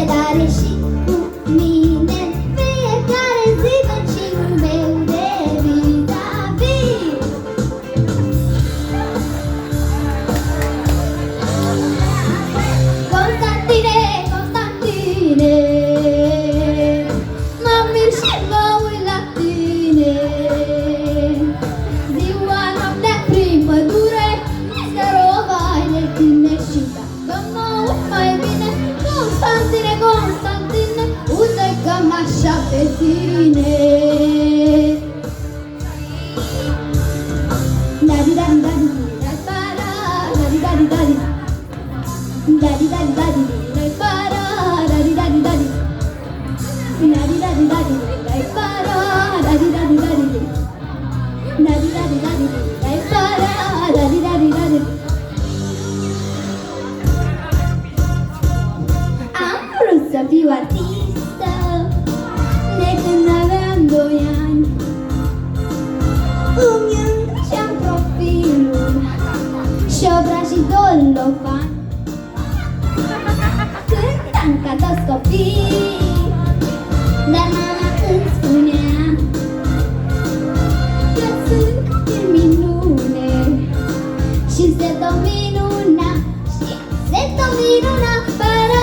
tare și cu mine fiecare zi vecinul meu de vis-a-vis. Constantine, Constantine, mă mir și mă uit la tine. Ziua, noaptea, prin pădure, sărovai de tine. Și dacă mă uit mai bine, Constantine, Constantine, uite că m-așa pe tine. Dari-dari-dari, dari-para, dari-dari-dari, dari-dari-dari, dari-para, dari-dari-dari, dari-dari-dari, dari-para, dari-dari-dari, dari-dari-dari, dari-para, dari-dari-dari. Am vrut să fiu artistă de când aveam 2 ani. Îmi îngrijeam profilul și obrajii dolovan. Cântam ca toți copii, dar mama îmi spunea că sunt în minune și se tot minuna, și se tot minuna fără.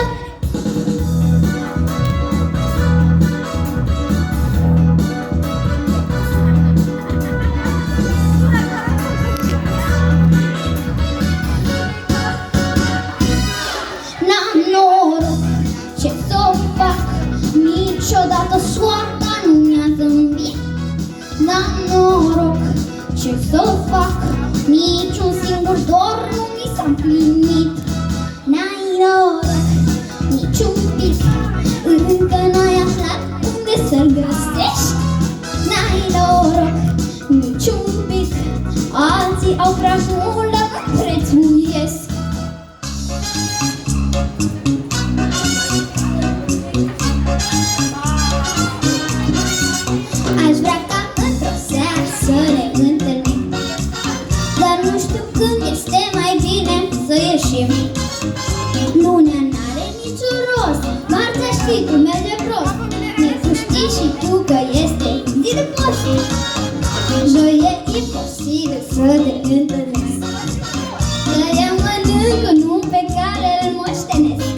N-am noroc, ce s-o fac, niciodată soarta nu mi-a zâmbit. N-am noroc, ce s-o fac, niciun singur dor nu mi s-a împlinit. N-ai noroc, niciun pic, încă n-ai aflat unde să-l găsești. N-ai noroc, niciun pic, alții au prea mult, dar nu prețuiesc. Aș vrea ca într-o seară să ne întâlnim, dar nu știu când este mai bine să ieșim. Lunea n-are niciun rost, marțea știi cum merge prost, miercuri știi și tu că este zi de post. Joi e imposibil să te întâlnesc, dar eu mănânc un nume pe care îl moștenesc.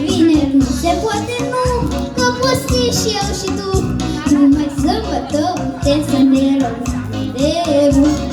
Vineri nu se poate, nu, că poți și eu și tu. Numai sâmbătă putem să ne luăm de bun.